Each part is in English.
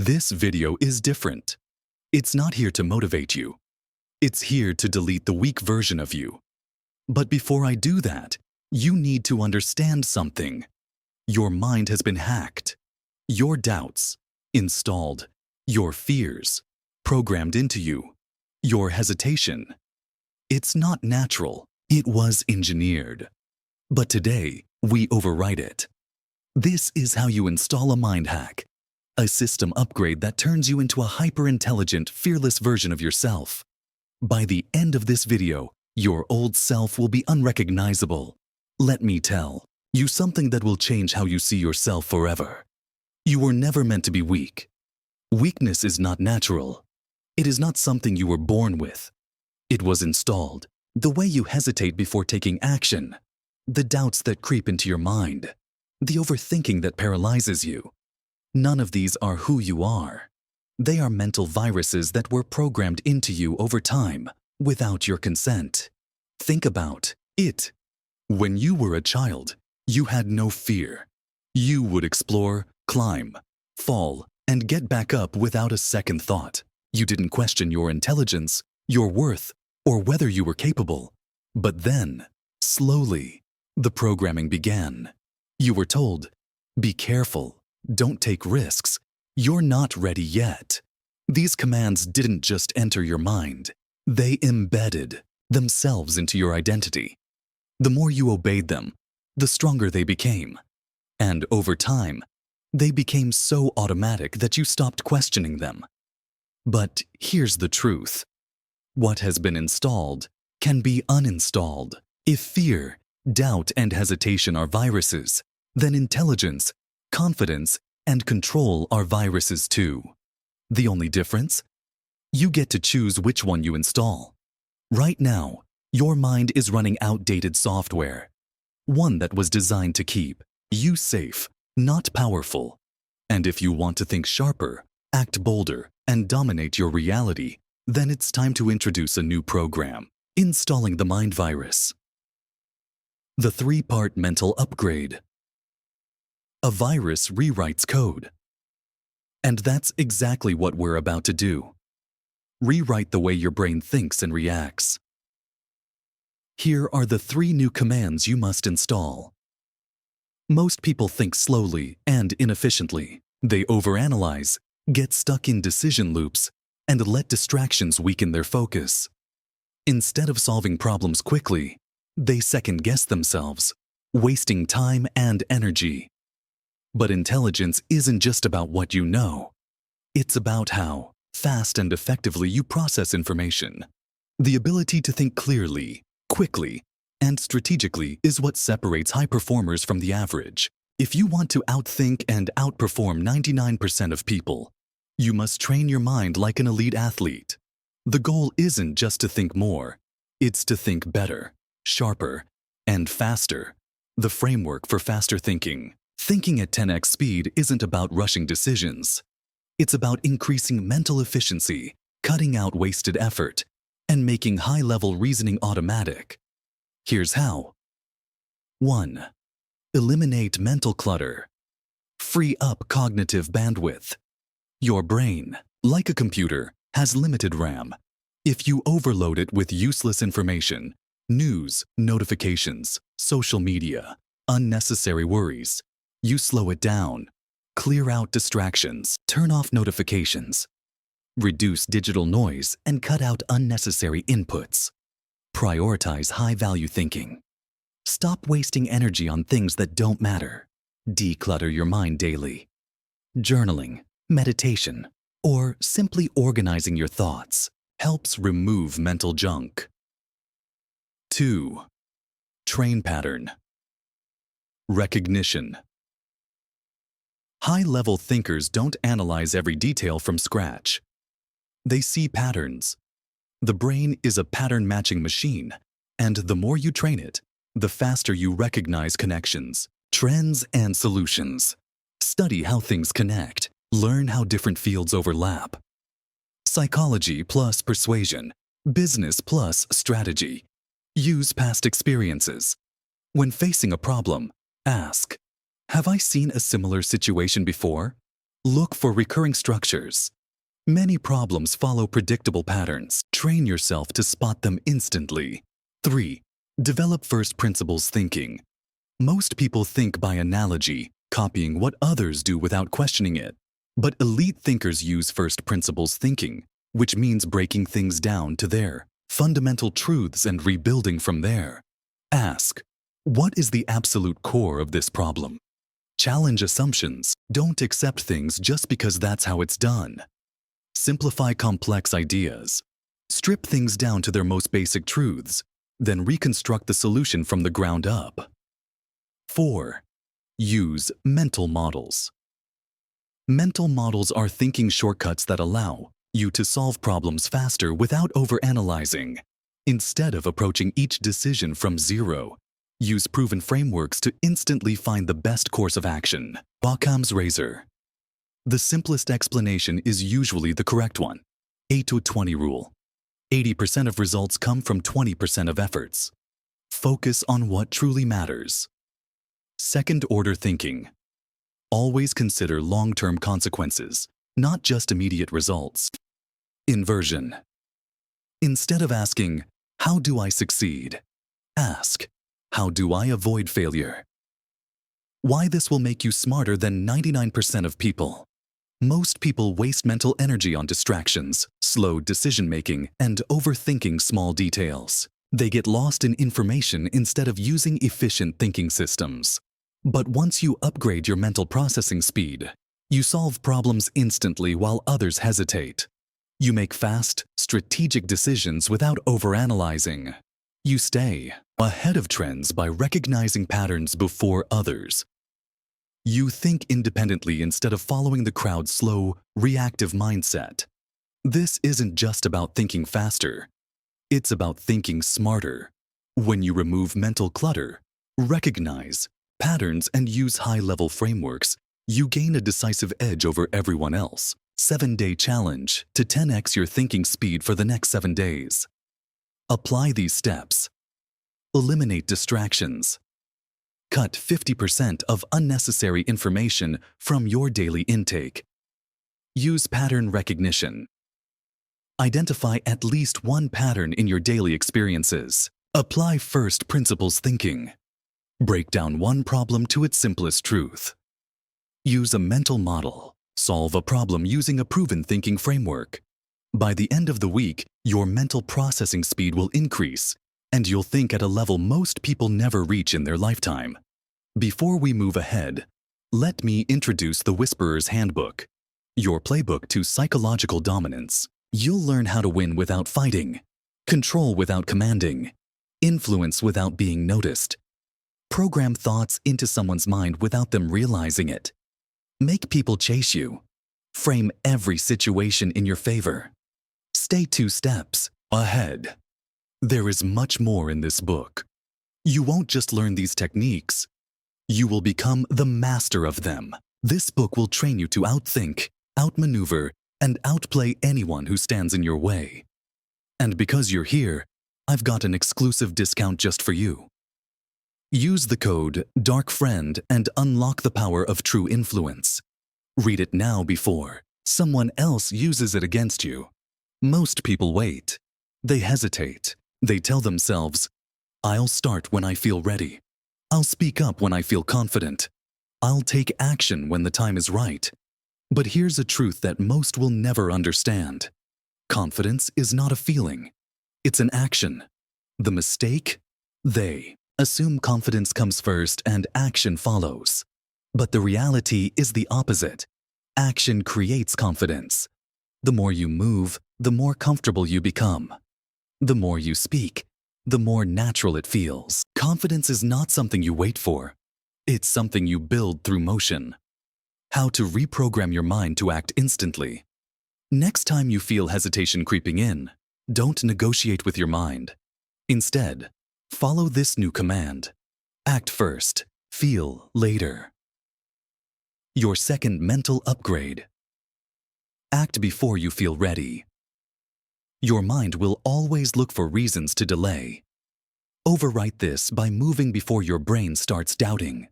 This video is different. It's not here to motivate you. It's here to delete the weak version of you. But before I do that, you need to understand something. Your mind has been hacked. Your doubts, installed. Your fears, programmed into you. Your hesitation. It's not natural. It was engineered. But today, we overwrite it. This is how you install a mind hack. A system upgrade that turns you into a hyper-intelligent, fearless version of yourself. By the end of this video, your old self will be unrecognizable. Let me tell you something that will change how you see yourself forever. You were never meant to be weak. Weakness is not natural. It is not something you were born with. It was installed. The way you hesitate before taking action. The doubts that creep into your mind. The overthinking that paralyzes you. None of these are who you are. They are mental viruses that were programmed into you over time, without your consent. Think about it. When you were a child, you had no fear. You would explore, climb, fall, and get back up without a second thought. You didn't question your intelligence, your worth, or whether you were capable. But then, slowly, the programming began. You were told, be careful. Don't take risks. You're not ready yet. These commands didn't just enter your mind. They embedded themselves into your identity. The more you obeyed them, the stronger they became. And over time, they became so automatic that you stopped questioning them. But here's the truth. What has been installed can be uninstalled. If fear, doubt, and hesitation are viruses, then intelligence, confidence, and control are viruses too. The only difference? You get to choose which one you install. Right now, your mind is running outdated software. One that was designed to keep you safe, not powerful. And if you want to think sharper, act bolder, and dominate your reality, then it's time to introduce a new program, installing the mind virus. The 3-part mental upgrade. A virus rewrites code. And that's exactly what we're about to do. Rewrite the way your brain thinks and reacts. Here are the 3 new commands you must install. Most people think slowly and inefficiently. They overanalyze, get stuck in decision loops, and let distractions weaken their focus. Instead of solving problems quickly, they second-guess themselves, wasting time and energy. But intelligence isn't just about what you know. It's about how fast and effectively you process information. The ability to think clearly, quickly, and strategically is what separates high performers from the average. If you want to outthink and outperform 99% of people, you must train your mind like an elite athlete. The goal isn't just to think more, it's to think better, sharper, and faster. The framework for faster thinking. Thinking at 10x speed isn't about rushing decisions. It's about increasing mental efficiency, cutting out wasted effort, and making high-level reasoning automatic. Here's how. 1. Eliminate mental clutter. Free up cognitive bandwidth. Your brain, like a computer, has limited RAM. If you overload it with useless information, news, notifications, social media, unnecessary worries, you slow it down. Clear out distractions, turn off notifications. Reduce digital noise and cut out unnecessary inputs. Prioritize high-value thinking. Stop wasting energy on things that don't matter. Declutter your mind daily. Journaling, meditation, or simply organizing your thoughts helps remove mental junk. 2. Train pattern. Recognition. High-level thinkers don't analyze every detail from scratch. They see patterns. The brain is a pattern-matching machine, and the more you train it, the faster you recognize connections, trends, and solutions. Study how things connect. Learn how different fields overlap. Psychology plus persuasion. Business plus strategy. Use past experiences. When facing a problem, ask, have I seen a similar situation before? Look for recurring structures. Many problems follow predictable patterns. Train yourself to spot them instantly. 3. Develop first principles thinking. Most people think by analogy, copying what others do without questioning it. But elite thinkers use first principles thinking, which means breaking things down to their fundamental truths and rebuilding from there. Ask, what is the absolute core of this problem? Challenge assumptions. Don't accept things just because that's how it's done. Simplify complex ideas. Strip things down to their most basic truths, then reconstruct the solution from the ground up. 4. Use mental models. Mental models are thinking shortcuts that allow you to solve problems faster without overanalyzing. Instead of approaching each decision from zero, use proven frameworks to instantly find the best course of action. Occam's razor. The simplest explanation is usually the correct one. 8-20 rule. 80% of results come from 20% of efforts. Focus on what truly matters. Second-order thinking. Always consider long-term consequences, not just immediate results. Inversion. Instead of asking, how do I succeed? Ask, how do I avoid failure? Why this will make you smarter than 99% of people. Most people waste mental energy on distractions, slow decision-making, and overthinking small details. They get lost in information instead of using efficient thinking systems. But once you upgrade your mental processing speed, you solve problems instantly while others hesitate. You make fast, strategic decisions without overanalyzing. You stay ahead of trends by recognizing patterns before others. You think independently instead of following the crowd's slow, reactive mindset. This isn't just about thinking faster. It's about thinking smarter. When you remove mental clutter, recognize patterns, and use high-level frameworks, you gain a decisive edge over everyone else. 7-day challenge to 10x your thinking speed for the next 7 days. Apply these steps. Eliminate distractions. Cut 50% of unnecessary information from your daily intake. Use pattern recognition. Identify at least one pattern in your daily experiences. Apply first principles thinking. Break down one problem to its simplest truth. Use a mental model. Solve a problem using a proven thinking framework. By the end of the week, your mental processing speed will increase, and you'll think at a level most people never reach in their lifetime. Before we move ahead, let me introduce the Whisperer's Handbook, your playbook to psychological dominance. You'll learn how to win without fighting, control without commanding, influence without being noticed, program thoughts into someone's mind without them realizing it, make people chase you, frame every situation in your favor, stay 2 steps ahead. There is much more in this book. You won't just learn these techniques. You will become the master of them. This book will train you to outthink, outmaneuver, and outplay anyone who stands in your way. And because you're here, I've got an exclusive discount just for you. Use the code DARKFRIEND and unlock the power of true influence. Read it now before someone else uses it against you. Most people wait. They hesitate. They tell themselves, I'll start when I feel ready. I'll speak up when I feel confident. I'll take action when the time is right. But here's a truth that most will never understand. Confidence is not a feeling. It's an action. The mistake? They assume confidence comes first and action follows. But the reality is the opposite. Action creates confidence. The more you move, the more comfortable you become. The more you speak, the more natural it feels. Confidence is not something you wait for. It's something you build through motion. How to reprogram your mind to act instantly. Next time you feel hesitation creeping in, don't negotiate with your mind. Instead, follow this new command. Act first, feel later. Your second mental upgrade. Act before you feel ready. Your mind will always look for reasons to delay. Overwrite this by moving before your brain starts doubting.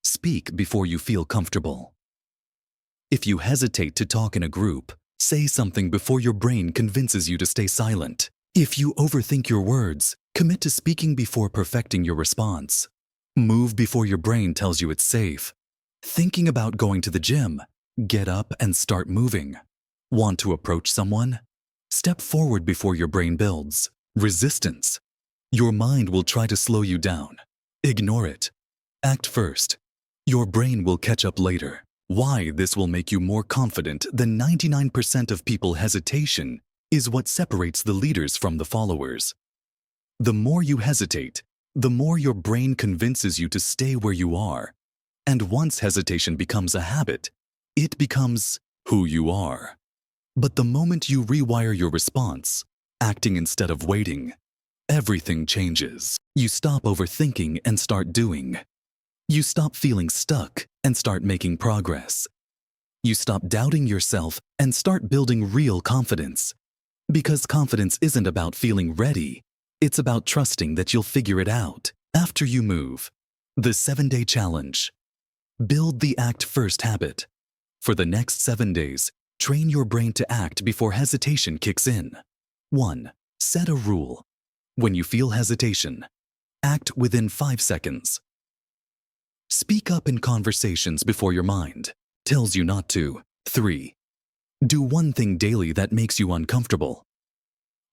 Speak before you feel comfortable. If you hesitate to talk in a group, say something before your brain convinces you to stay silent. If you overthink your words, commit to speaking before perfecting your response. Move before your brain tells you it's safe. Thinking about going to the gym, get up and start moving. Want to approach someone? Step forward before your brain builds resistance. Your mind will try to slow you down. Ignore it. Act first. Your brain will catch up later. Why this will make you more confident than 99% of people. Hesitation is what separates the leaders from the followers. The more you hesitate, the more your brain convinces you to stay where you are. And once hesitation becomes a habit, it becomes who you are. But the moment you rewire your response, acting instead of waiting, everything changes. You stop overthinking and start doing. You stop feeling stuck and start making progress. You stop doubting yourself and start building real confidence. Because confidence isn't about feeling ready, it's about trusting that you'll figure it out after you move. The 7-day challenge. Build the act first habit. For the next 7 days, train your brain to act before hesitation kicks in. 1. Set a rule. When you feel hesitation, act within 5 seconds. Speak up in conversations before your mind tells you not to. 3. Do one thing daily that makes you uncomfortable.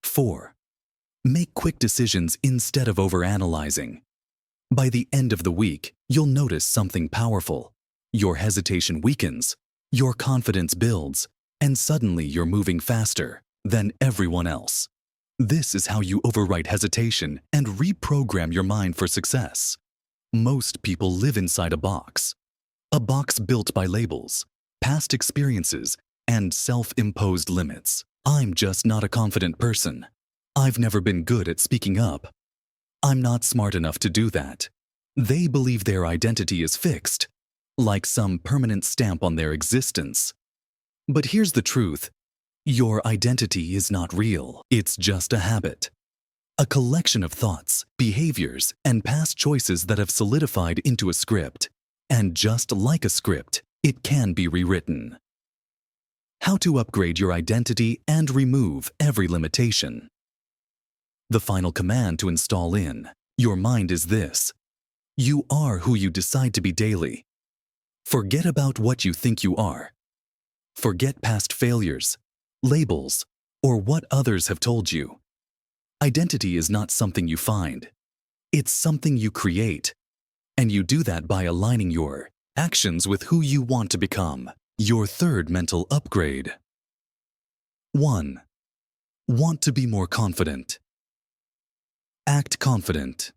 4. Make quick decisions instead of overanalyzing. By the end of the week, you'll notice something powerful. Your hesitation weakens, your confidence builds, and suddenly you're moving faster than everyone else. This is how you overwrite hesitation and reprogram your mind for success. Most people live inside a box built by labels, past experiences, and self-imposed limits. I'm just not a confident person. I've never been good at speaking up. I'm not smart enough to do that. They believe their identity is fixed, like some permanent stamp on their existence. But here's the truth. Your identity is not real. It's just a habit. A collection of thoughts, behaviors, and past choices that have solidified into a script. And just like a script, it can be rewritten. How to upgrade your identity and remove every limitation. The final command to install in your mind is this. You are who you decide to be daily. Forget about what you think you are. Forget past failures, labels, or what others have told you. Identity is not something you find. It's something you create. And you do that by aligning your actions with who you want to become. Your third mental upgrade. 1. Want to be more confident. Act confident.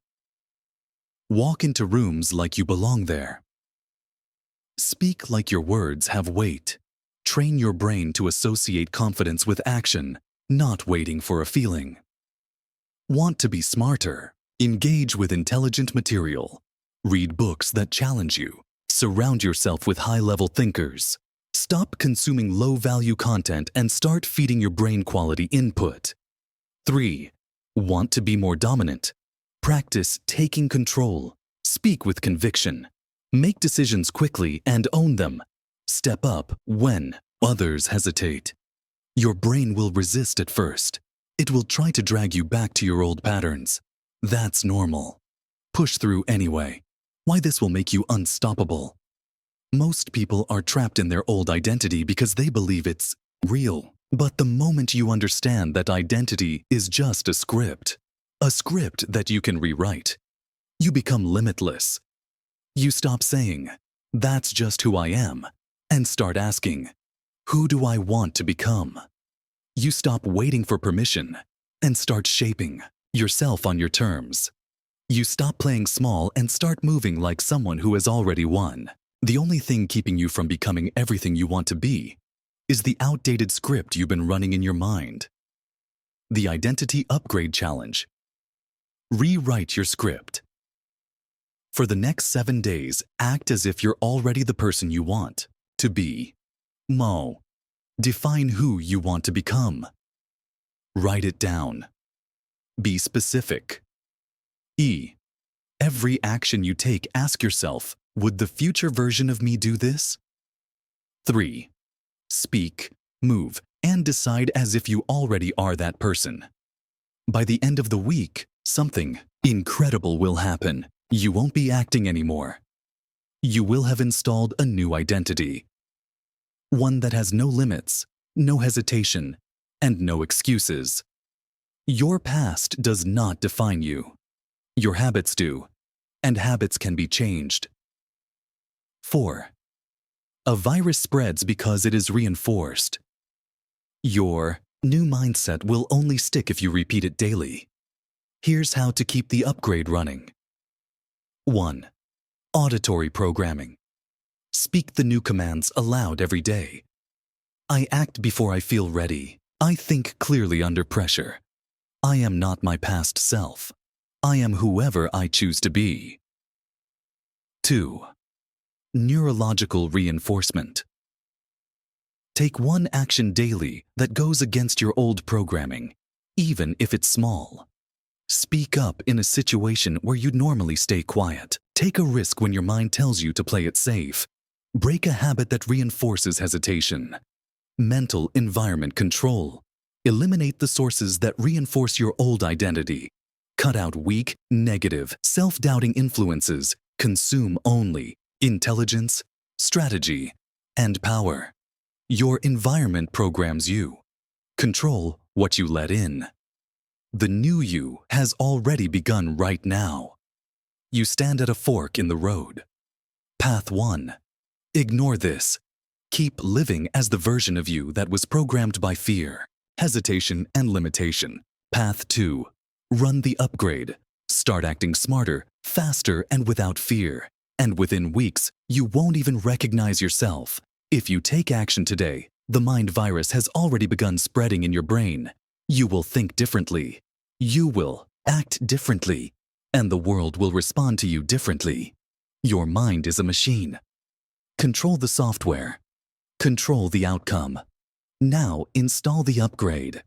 Walk into rooms like you belong there. Speak like your words have weight. Train your brain to associate confidence with action, not waiting for a feeling. Want to be smarter? Engage with intelligent material. Read books that challenge you. Surround yourself with high-level thinkers. Stop consuming low-value content and start feeding your brain quality input. 3. Want to be more dominant? Practice taking control. Speak with conviction. Make decisions quickly and own them. Step up when others hesitate. Your brain will resist at first. It will try to drag you back to your old patterns. That's normal. Push through anyway. Why this will make you unstoppable. Most people are trapped in their old identity because they believe it's real. But the moment you understand that identity is just a script that you can rewrite, you become limitless. You stop saying, "That's just who I am," and start asking, "Who do I want to become?" You stop waiting for permission and start shaping yourself on your terms. You stop playing small and start moving like someone who has already won. The only thing keeping you from becoming everything you want to be is the outdated script you've been running in your mind. The Identity Upgrade Challenge. Rewrite your script. For the next 7 days, act as if you're already the person you want to be. Mo. Define who you want to become. Write it down. Be specific. E. Every action you take, ask yourself, would the future version of me do this? 3. speak, move, and decide as if you already are that person. By the end of the week, something incredible will happen. You won't be acting anymore. You will have installed a new identity. One that has no limits, no hesitation, and no excuses. Your past does not define you. Your habits do, and habits can be changed. 4. A virus spreads because it is reinforced. Your new mindset will only stick if you repeat it daily. Here's how to keep the upgrade running. 1. Auditory programming. Speak the new commands aloud every day. I act before I feel ready. I think clearly under pressure. I am not my past self. I am whoever I choose to be. 2. Neurological reinforcement. Take one action daily that goes against your old programming, even if it's small. Speak up in a situation where you'd normally stay quiet. Take a risk when your mind tells you to play it safe. Break a habit that reinforces hesitation. Mental environment control. Eliminate the sources that reinforce your old identity. Cut out weak, negative, self-doubting influences. Consume only intelligence, strategy, and power. Your environment programs you. Control what you let in. The new you has already begun right now. You stand at a fork in the road. Path 1. Ignore this. Keep living as the version of you that was programmed by fear, hesitation, and limitation. Path 2. Run the upgrade. Start acting smarter, faster, and without fear. And within weeks, you won't even recognize yourself. If you take action today, the mind virus has already begun spreading in your brain. You will think differently. You will act differently. And the world will respond to you differently. Your mind is a machine. Control the software. Control the outcome. Now install the upgrade.